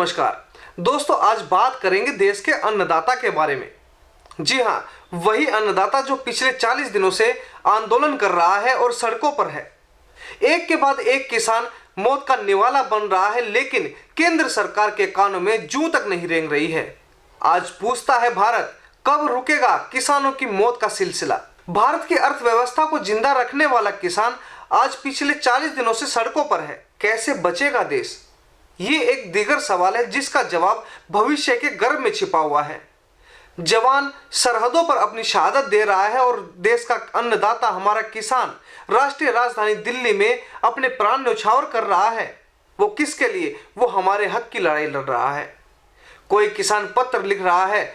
नमस्कार दोस्तों, आज बात करेंगे देश के अन्नदाता के बारे में। जी हाँ, वही अन्नदाता जो पिछले 40 दिनों से आंदोलन कर रहा है और सड़कों पर है। एक के बाद एक किसान मौत का निवाला बन रहा है, लेकिन केंद्र सरकार के कानों में जूं तक नहीं रेंग रही है। आज पूछता है भारत, कब रुकेगा किसानों की मौत का सिलसिला। भारत की अर्थव्यवस्था को जिंदा रखने वाला किसान आज पिछले 40 दिनों से सड़कों पर है। कैसे बचेगा देश? ये एक दीगर सवाल है जिसका जवाब भविष्य के गर्भ में छिपा हुआ है। जवान सरहदों पर अपनी शहादत दे रहा है और देश का अन्नदाता हमारा किसान राष्ट्रीय राजधानी दिल्ली में अपने प्राण न्यौछावर कर रहा है। वो किसके लिए? वो हमारे हक की लड़ाई लड़ रहा है। कोई किसान पत्र लिख रहा है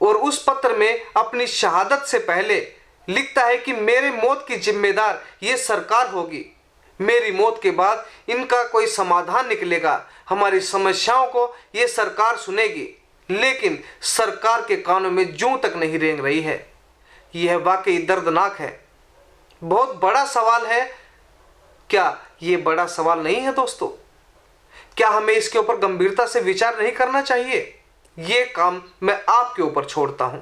और उस पत्र में अपनी शहादत से पहले लिखता है कि मेरे मौत की जिम्मेदार ये सरकार होगी। मेरी मौत के बाद इनका कोई समाधान निकलेगा, हमारी समस्याओं को ये सरकार सुनेगी। लेकिन सरकार के कानों में जूं तक नहीं रेंग रही है। यह वाकई दर्दनाक है। बहुत बड़ा सवाल है। क्या ये बड़ा सवाल नहीं है दोस्तों? क्या हमें इसके ऊपर गंभीरता से विचार नहीं करना चाहिए? ये काम मैं आपके ऊपर छोड़ता हूं।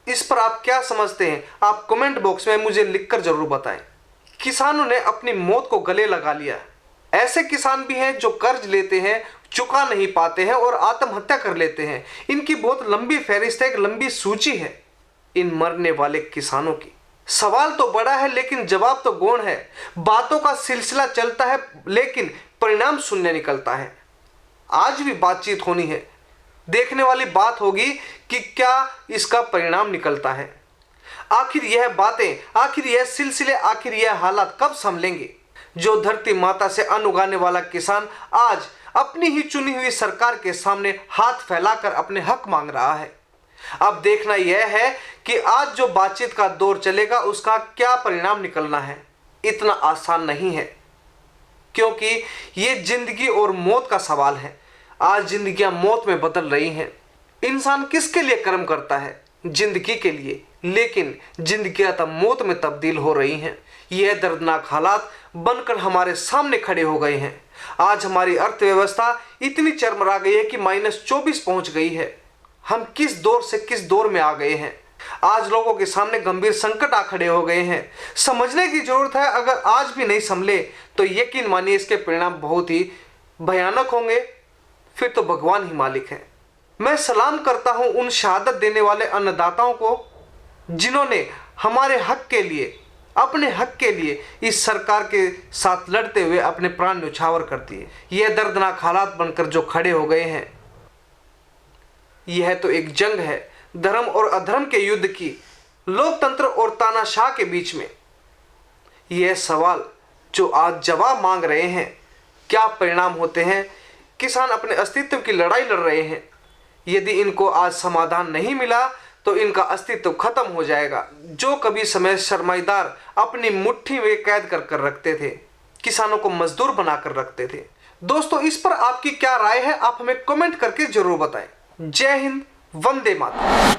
इस पर आप क्या समझते हैं? आप कमेंट बॉक्स में मुझे लिखकर जरूर बताएं। किसानों ने अपनी मौत को गले लगा लिया। ऐसे किसान भी हैं जो कर्ज लेते हैं, चुका नहीं पाते हैं और आत्महत्या कर लेते हैं। इनकी बहुत लंबी फहरिस्त है, एक लंबी सूची है इन मरने वाले किसानों की। सवाल तो बड़ा है लेकिन जवाब तो गौण है। बातों का सिलसिला चलता है लेकिन परिणाम शून्य निकलता है। आज भी बातचीत होनी है। देखने वाली बात होगी कि क्या इसका परिणाम निकलता है। आखिर यह बातें, आखिर यह सिलसिले, आखिर यह हालात कब संभलेंगे? जो धरती माता से अन्न उगाने वाला किसान आज अपनी ही चुनी हुई सरकार के सामने हाथ फैलाकर अपने हक मांग रहा है। अब देखना यह है कि आज जो बातचीत का दौर चलेगा उसका क्या परिणाम निकलना है। इतना आसान नहीं है क्योंकि ये जिंदगी और मौत का सवाल है। आज जिंदगियां मौत में बदल रही हैं। इंसान किसके लिए कर्म करता है? जिंदगी के लिए, लेकिन जिंदगियां तब मौत में तब्दील हो रही हैं। यह दर्दनाक हालात बनकर हमारे सामने खड़े हो गए हैं। आज हमारी अर्थव्यवस्था इतनी चरमरा गई है कि -24 पहुंच गई है। हम किस दौर से किस दौर में आ गए हैं। आज लोगों के सामने गंभीर संकट आ खड़े हो गए हैं। समझने की जरूरत है। अगर आज भी नहीं संभले तो यकीन मानिए इसके परिणाम बहुत ही भयानक होंगे। फिर तो भगवान ही मालिक है। मैं सलाम करता हूं उन शहादत देने वाले अन्नदाताओं को जिन्होंने हमारे हक के लिए, अपने हक के लिए इस सरकार के साथ लड़ते हुए अपने प्राण न्यौछावर कर दिए। यह दर्दनाक हालात बनकर जो खड़े हो गए हैं, यह तो एक जंग है धर्म और अधर्म के युद्ध की, लोकतंत्र और तानाशाह के बीच में। यह सवाल जो आज जवाब मांग रहे हैं, क्या परिणाम होते हैं? किसान अपने अस्तित्व की लड़ाई लड़ रहे हैं। यदि इनको आज समाधान नहीं मिला तो इनका अस्तित्व खत्म हो जाएगा। जो कभी समय सरमाईदार अपनी मुट्ठी में कैद कर रखते थे, किसानों को मजदूर बनाकर रखते थे। दोस्तों, इस पर आपकी क्या राय है? आप हमें कमेंट करके जरूर बताएं। जय हिंद, वंदे मातरम।